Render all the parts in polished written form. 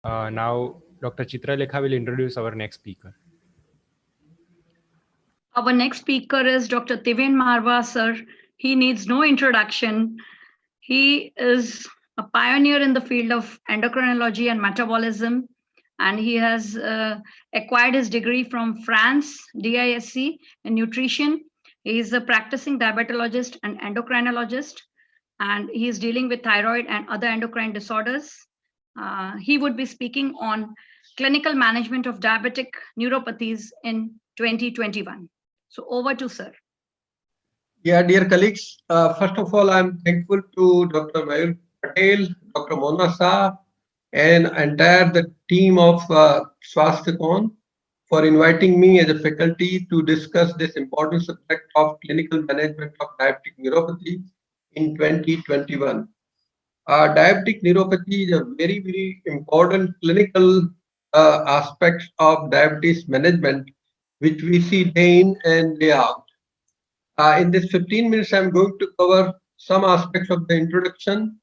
Now, Dr. Chitralekha will introduce our next speaker. Our next speaker is Dr. Tiven Marwah, sir. He needs no introduction. He is a pioneer in the field of endocrinology and metabolism, and he has acquired his degree from France, DISC, in nutrition. He is a practicing diabetologist and endocrinologist, and he is dealing with thyroid and other endocrine disorders. He would be speaking on clinical management of diabetic neuropathies in 2021. So over to sir. Yeah, dear colleagues, first of all, I'm thankful to Dr. Mayur Patel, Dr. Mona Shah, and entire the team of SwasthyaCON for inviting me as a faculty to discuss this important subject of clinical management of diabetic neuropathy in 2021. Diabetic neuropathy is a very, very important clinical aspect of diabetes management, which we see day in and day out. In this 15 minutes, I'm going to cover some aspects of the introduction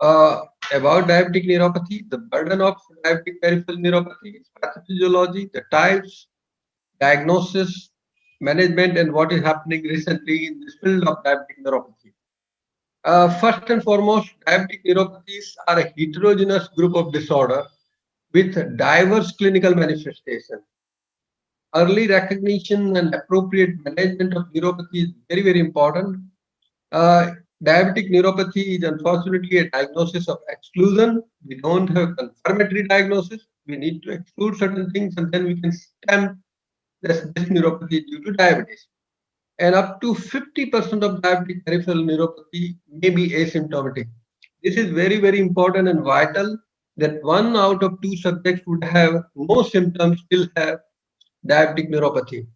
about diabetic neuropathy, the burden of diabetic peripheral neuropathy, pathophysiology, the types, diagnosis, management, and what is happening recently in this field of diabetic neuropathy. First and foremost, diabetic neuropathies are a heterogeneous group of disorder with diverse clinical manifestations. Early recognition and appropriate management of neuropathy is very, very important. Diabetic neuropathy is unfortunately a diagnosis of exclusion. We don't have confirmatory diagnosis. We need to exclude certain things and then we can stamp this neuropathy due to diabetes. And up to 50% of diabetic peripheral neuropathy may be asymptomatic. This is very, very important and vital that 1 out of 2 subjects would have no symptoms, still have diabetic neuropathy.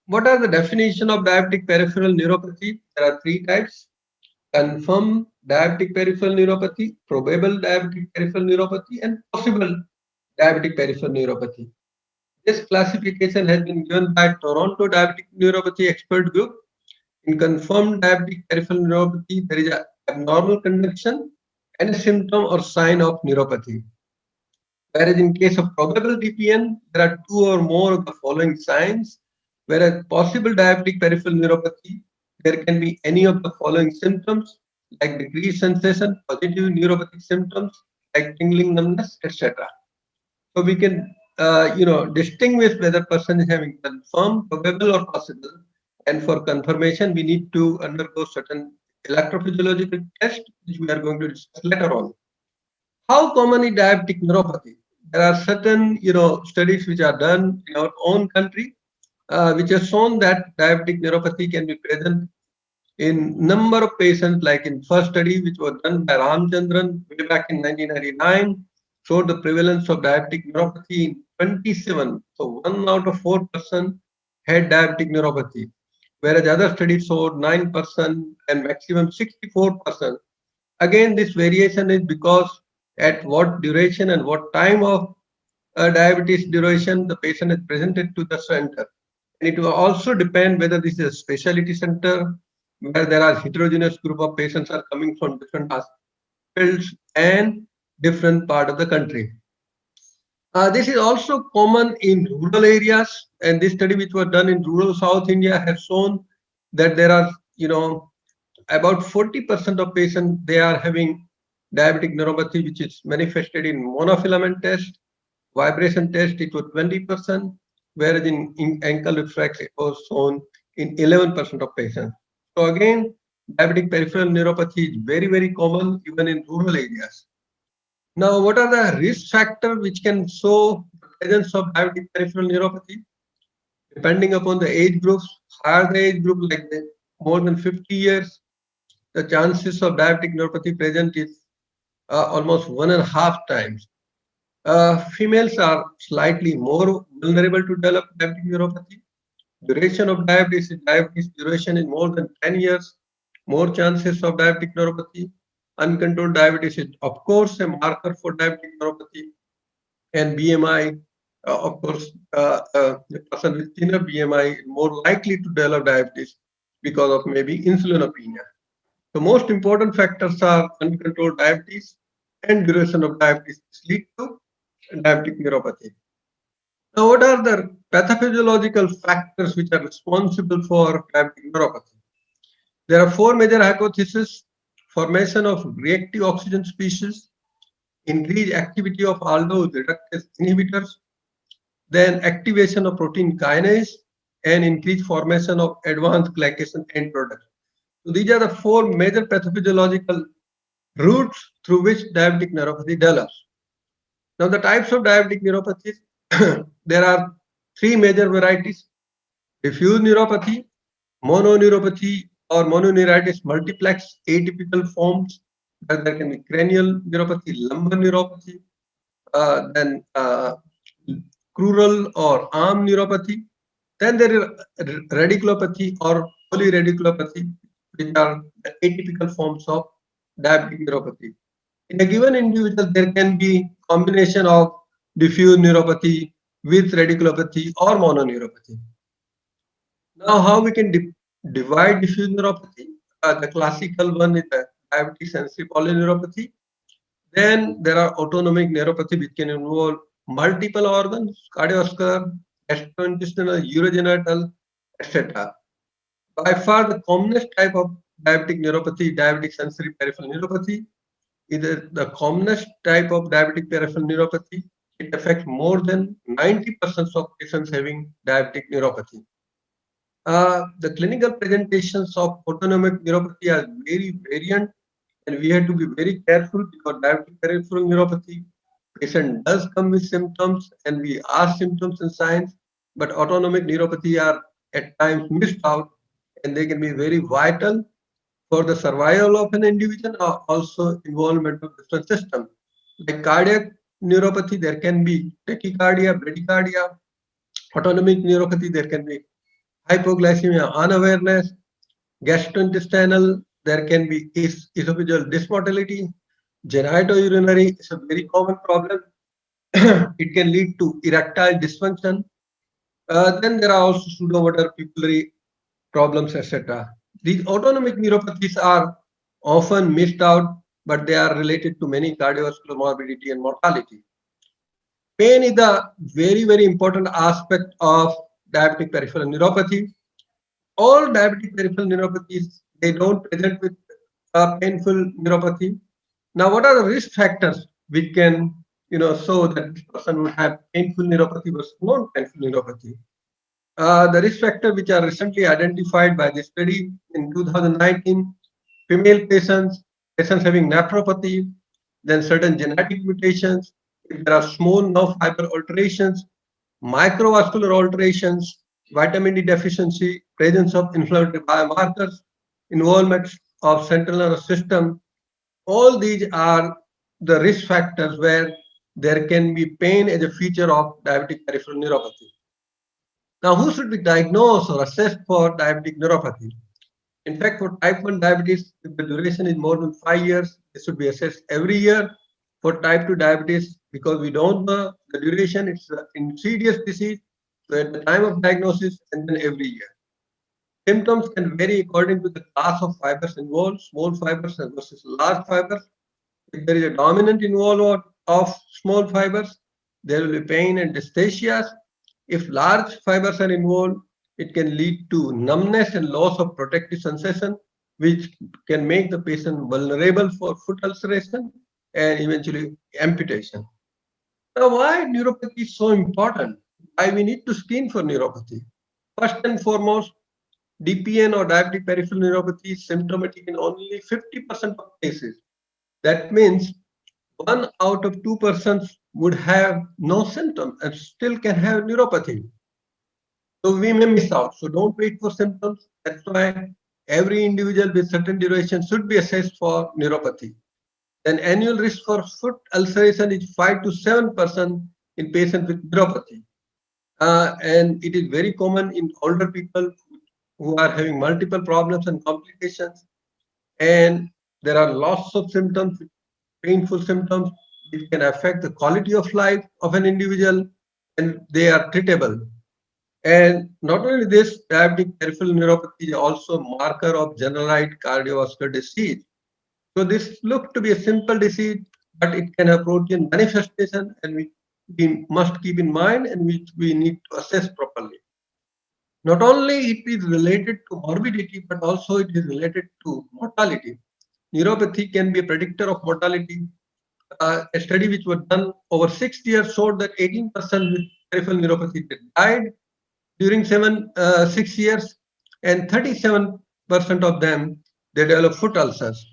What are the definition of diabetic peripheral neuropathy? There are 3 types: confirmed diabetic peripheral neuropathy, probable diabetic peripheral neuropathy, and possible diabetic peripheral neuropathy. This classification has been given by Toronto Diabetic Neuropathy Expert Group. In confirmed diabetic peripheral neuropathy, there is an abnormal conduction and a symptom or sign of neuropathy. Whereas in case of probable DPN, there are 2 or more of the following signs. Whereas possible diabetic peripheral neuropathy, there can be any of the following symptoms like decreased sensation, positive neuropathic symptoms like tingling, numbness, etc. So we can distinguish whether person is having confirmed, probable, or possible. And for confirmation, we need to undergo certain electrophysiological tests, which we are going to discuss later on. How common is diabetic neuropathy? There are certain studies which are done in our own country, which have shown that diabetic neuropathy can be present in number of patients. Like in first study, which was done by Ramchandran way back in 1999, showed the prevalence of diabetic neuropathy in 27. So 1 out of 4 person had diabetic neuropathy, whereas other studies showed 9% and maximum 64%. Again, this variation is because at what duration and what time of diabetes duration the patient is presented to the center. And it will also depend whether this is a specialty center where there are heterogeneous group of patients are coming from different fields and different part of the country. This is also common in rural areas, and this study which was done in rural South India has shown that there are about 40% of patients, they are having diabetic neuropathy which is manifested in monofilament test. Vibration test, it was 20%, whereas in ankle reflex it was shown in 11% of patients. So again, diabetic peripheral neuropathy is very, very common even in rural areas. Now, what are the risk factors which can show the presence of diabetic peripheral neuropathy? Depending upon the age groups, higher the age group, like more than 50 years, the chances of diabetic neuropathy present is almost 1.5 times. Females are slightly more vulnerable to develop diabetic neuropathy. Duration of diabetes duration is more than 10 years, more chances of diabetic neuropathy. Uncontrolled diabetes is, of course, a marker for diabetic neuropathy. And BMI, of course, the person with thinner BMI is more likely to develop diabetes because of maybe insulinopenia. The most important factors are uncontrolled diabetes and duration of diabetes lead to diabetic neuropathy. Now, what are the pathophysiological factors which are responsible for diabetic neuropathy? There are four major hypotheses: formation of reactive oxygen species, increased activity of aldose reductase inhibitors, then activation of protein kinase, and increased formation of advanced glycation end products. So these are the four major pathophysiological routes through which diabetic neuropathy develops. Now, the types of diabetic neuropathies, there are three major varieties: diffuse neuropathy, mononeuropathy, or mononeuritis multiplex atypical forms. There can be cranial neuropathy, lumbar neuropathy, then crural or arm neuropathy. Then there is radiculopathy or polyradiculopathy, which are the atypical forms of diabetic neuropathy. In a given individual, there can be combination of diffuse neuropathy with radiculopathy or mononeuropathy. Now, how we can divide diffuse neuropathy? The classical one is the diabetic sensory polyneuropathy. Then there are autonomic neuropathy, which can involve multiple organs, cardiovascular, gastrointestinal, urogenital, etc. By far, the commonest type of diabetic neuropathy, diabetic sensory peripheral neuropathy, is the commonest type of diabetic peripheral neuropathy. It affects more than 90% of patients having diabetic neuropathy. The clinical presentations of autonomic neuropathy are very variant, and we have to be very careful because diabetic peripheral neuropathy patient does come with symptoms, and we ask symptoms and signs, but autonomic neuropathy are at times missed out, and they can be very vital for the survival of an individual or also involvement of different systems. Like cardiac neuropathy, there can be tachycardia, bradycardia. Autonomic neuropathy, there can be hypoglycemia, unawareness. Gastrointestinal, there can be esophageal dysmotility. Genitourinary is a very common problem. It can lead to erectile dysfunction. Then there are also pseudomotor pupillary problems, etc. These autonomic neuropathies are often missed out, but they are related to many cardiovascular morbidity and mortality. Pain is a very, very important aspect of diabetic peripheral neuropathy. All diabetic peripheral neuropathies, they don't present with a painful neuropathy. Now, what are the risk factors which can, show that this person would have painful neuropathy versus non-painful neuropathy? The risk factors which are recently identified by the study in 2019: female patients having nephropathy, then certain genetic mutations, if there are small nerve fiber alterations, microvascular alterations, vitamin D deficiency, presence of inflammatory biomarkers, involvement of central nervous system. All these are the risk factors where there can be pain as a feature of diabetic peripheral neuropathy. Now, who should be diagnosed or assessed for diabetic neuropathy? In fact, for type 1 diabetes, if the duration is more than 5 years, it should be assessed every year. For type 2 diabetes, because we don't know the duration, it's an insidious disease. So at the time of diagnosis and then every year. Symptoms can vary according to the class of fibers involved, small fibers versus large fibers. If there is a dominant involvement of small fibers, there will be pain and dysthesias. If large fibers are involved, it can lead to numbness and loss of protective sensation, which can make the patient vulnerable for foot ulceration and eventually amputation. Now, why neuropathy is so important? Why we need to screen for neuropathy? First and foremost, DPN or diabetic peripheral neuropathy is symptomatic in only 50% of cases. That means 1 out of 2 persons would have no symptoms and still can have neuropathy. So we may miss out. So don't wait for symptoms. That's why every individual with certain duration should be assessed for neuropathy. Then annual risk for foot ulceration is 5 to 7% in patients with neuropathy. And it is very common in older people who are having multiple problems and complications. And there are lots of symptoms, painful symptoms, which can affect the quality of life of an individual, and they are treatable. And not only this, diabetic peripheral neuropathy is also a marker of generalized cardiovascular disease. So this looks to be a simple disease, but it can have protein manifestation, and we must keep in mind and which we need to assess properly. Not only it is related to morbidity, but also it is related to mortality. Neuropathy can be a predictor of mortality. A study which was done over 6 years showed that 18% with peripheral neuropathy died during 6 years, and 37% of them they develop foot ulcers.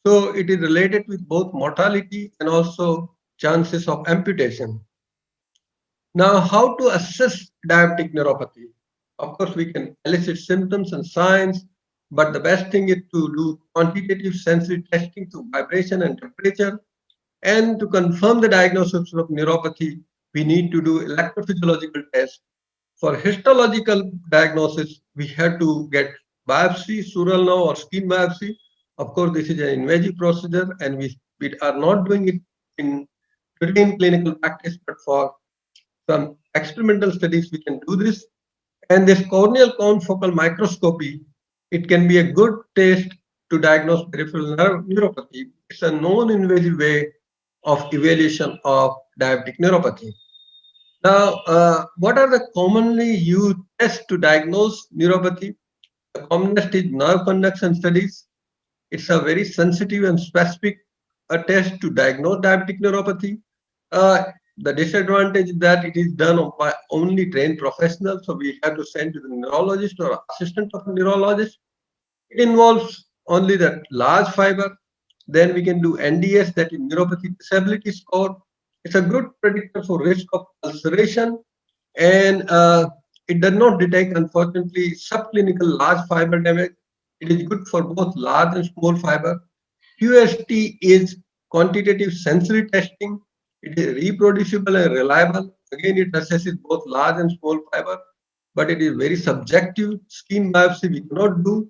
So it is related with both mortality and also chances of amputation. Now, how to assess diabetic neuropathy? Of course, we can elicit symptoms and signs, but the best thing is to do quantitative sensory testing through vibration and temperature. And to confirm the diagnosis of neuropathy, we need to do electrophysiological tests. For histological diagnosis, we have to get biopsy, sural nerve or skin biopsy. Of course, this is an invasive procedure, and we are not doing it in routine clinical practice, but for some experimental studies, we can do this. And this corneal confocal microscopy, it can be a good test to diagnose peripheral neuropathy. It's a non-invasive way of evaluation of diabetic neuropathy. Now, what are the commonly used tests to diagnose neuropathy? The commonest is nerve conduction studies. It's a very sensitive and specific test to diagnose diabetic neuropathy. The disadvantage is that it is done by only trained professionals, so we have to send to the neurologist or assistant of a neurologist. It involves only that large fiber. Then we can do NDS, that is neuropathy disability score. It's a good predictor for risk of ulceration, and it does not detect, unfortunately, subclinical large fiber damage. It is good for both large and small fiber. QST is quantitative sensory testing. It is reproducible and reliable. Again, it assesses both large and small fiber, but it is very subjective. Skin biopsy we cannot do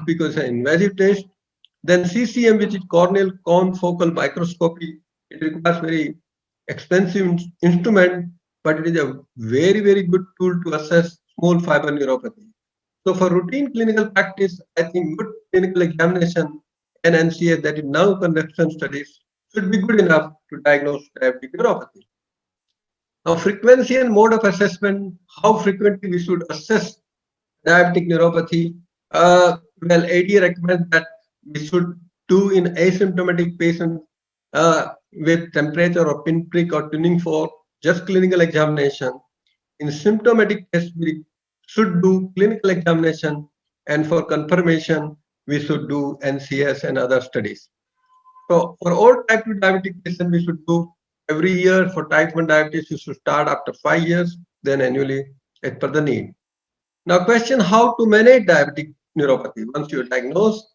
because it's an invasive test. Then CCM, which is corneal confocal microscopy, it requires very expensive instrument, but it is a very, very good tool to assess small fiber neuropathy. So for routine clinical practice, I think good clinical examination and NCA, that is nerve conduction studies, should be good enough to diagnose diabetic neuropathy. Now, frequency and mode of assessment, how frequently we should assess diabetic neuropathy. Well, AIIDR recommends that we should do in asymptomatic patients with temperature or pinprick or tuning fork, just clinical examination. In symptomatic tests, we should do clinical examination, and for confirmation, we should do NCS and other studies. So for all type 2 diabetic patients, we should do every year. For type 1 diabetes, you should start after 5 years, then annually as per the need. Now, question how to manage diabetic neuropathy. Once you are diagnosed,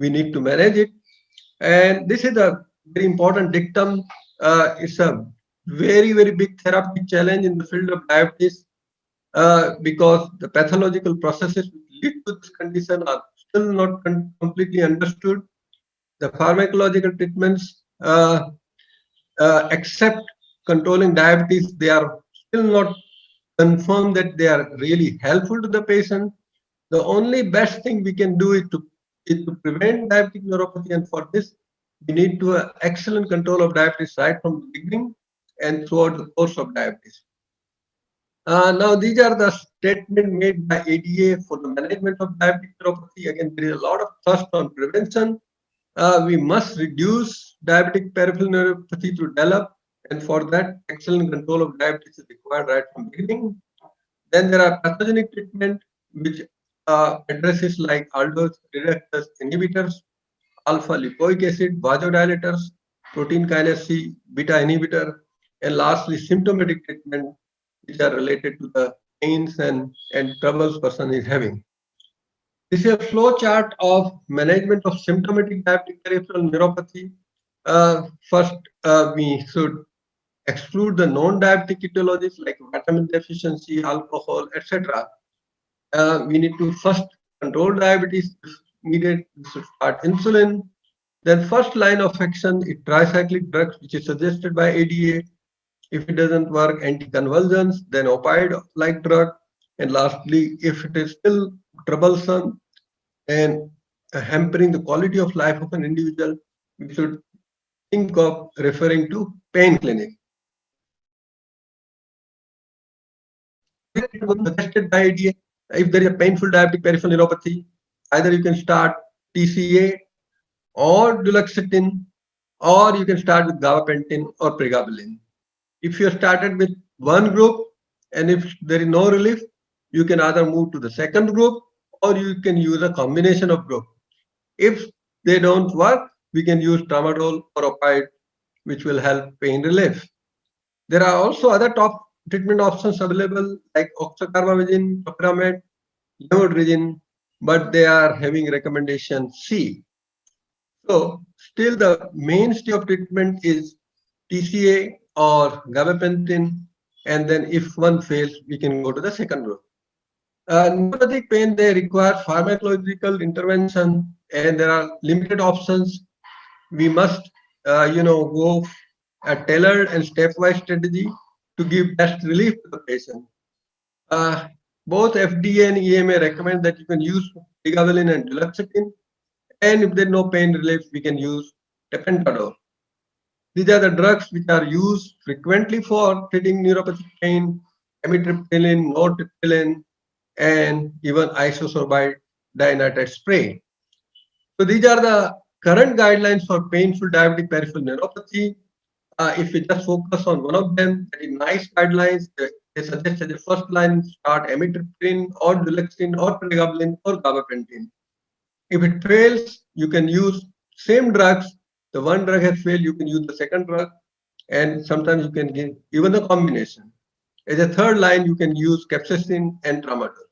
we need to manage it. And this is a very important dictum. It's a very, very big therapeutic challenge in the field of diabetes because the pathological processes which lead to this condition are still not completely understood. The pharmacological treatments, except controlling diabetes, they are still not confirmed that they are really helpful to the patient. The only best thing we can do is to prevent diabetic neuropathy, and for this, we need to have excellent control of diabetes right from the beginning and throughout the course of diabetes. Now, these are the statements made by ADA for the management of diabetic neuropathy. Again, there is a lot of thrust on prevention. We must reduce diabetic peripheral neuropathy to develop, and for that, excellent control of diabetes is required right from the beginning. Then there are pathogenic treatment which addresses like aldose reductase inhibitors, alpha lipoic acid, vasodilators, protein kinase C, beta inhibitor, and lastly symptomatic treatment which are related to the pains and troubles person is having. This is a flow chart of management of symptomatic diabetic peripheral neuropathy. First, we should exclude the non-diabetic etiologies like vitamin deficiency, alcohol, etc. We need to first control diabetes. If needed, we should start insulin. Then first line of action is tricyclic drugs, which is suggested by ADA. If it doesn't work, anticonvulsants, then opioid-like drug. And lastly, if it is still troublesome and hampering the quality of life of an individual, we should think of referring to pain clinic. Suggested by AIIDR, if there is a painful diabetic peripheral neuropathy, either you can start TCA or duloxetine, or you can start with gabapentin or pregabalin. If you started with one group and if there is no relief, you can either move to the second group or you can use a combination of group. If they don't work, we can use tramadol or opioid, which will help pain relief. There are also other top treatment options available like oxcarbazepine, topiramate, lamotrigine, but they are having recommendation C. So still the mainstay of treatment is TCA or gabapentin, and then if one fails, we can go to the second group. Neuropathic pain, they require pharmacological intervention, and there are limited options. We must, go a tailored and stepwise strategy to give best relief to the patient. Both FDA and EMA recommend that you can use pregabalin and duloxetine, and if there's no pain relief, we can use tapentadol. These are the drugs which are used frequently for treating neuropathic pain: amitriptyline, nortriptyline, and even isosorbide dinitrate spray. So these are the current guidelines for painful diabetic peripheral neuropathy. If we just focus on one of them, that is NICE guidelines. They suggest that the first line start amitriptyline or duloxetine or pregabalin or gabapentin. If it fails, you can use same drugs. The one drug has failed, you can use the second drug, and sometimes you can give even the combination. As a third line, you can use capsaicin and tramadol.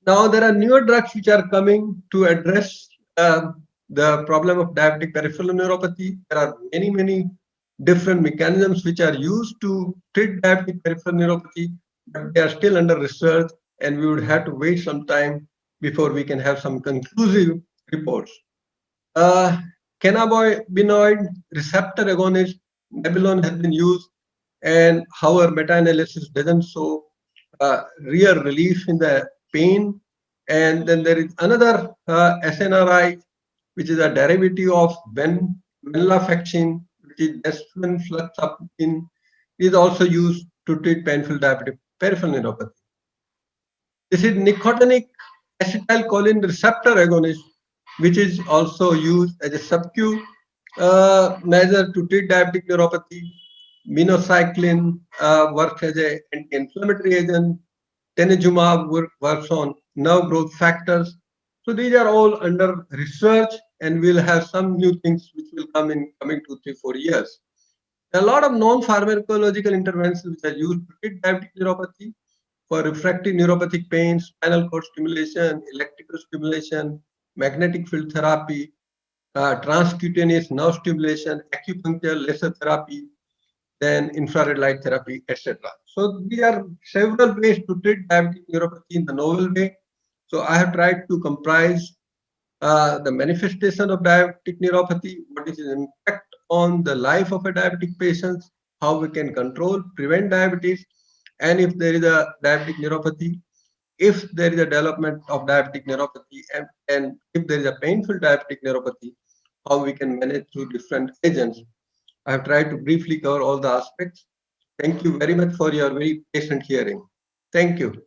Now there are newer drugs which are coming to address the problem of diabetic peripheral neuropathy. There are many different mechanisms which are used to treat diabetic peripheral neuropathy, but they are still under research, and we would have to wait some time before we can have some conclusive reports. Cannabinoid receptor agonist, Nebulon, has been used, and however meta-analysis doesn't show real relief in the pain. And then there is another SNRI, which is a derivative of venlafaxine, which is desmin fluoxetine, is also used to treat painful diabetic peripheral neuropathy. This is nicotinic acetylcholine receptor agonist, which is also used as a sub-Q measure to treat diabetic neuropathy. Minocycline works as an anti-inflammatory agent. Tenejumab works on nerve growth factors. So these are all under research, and we'll have some new things which will come in coming 2, 3, 4 years. There are a lot of non-pharmacological interventions which are used to treat diabetic neuropathy. For refractory neuropathic pain, spinal cord stimulation, electrical stimulation, magnetic field therapy, transcutaneous nerve stimulation, acupuncture, laser therapy, then infrared light therapy, etc. So there are several ways to treat diabetic neuropathy in the novel way. So I have tried to comprise the manifestation of diabetic neuropathy, what is its impact on the life of a diabetic patient, how we can control, prevent diabetes, and if there is a diabetic neuropathy, if there is a development of diabetic neuropathy, and if there is a painful diabetic neuropathy, how we can manage through different agents. I have tried to briefly cover all the aspects. Thank you very much for your very patient hearing. Thank you.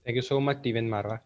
Thank you so much, Tiven, Marwah.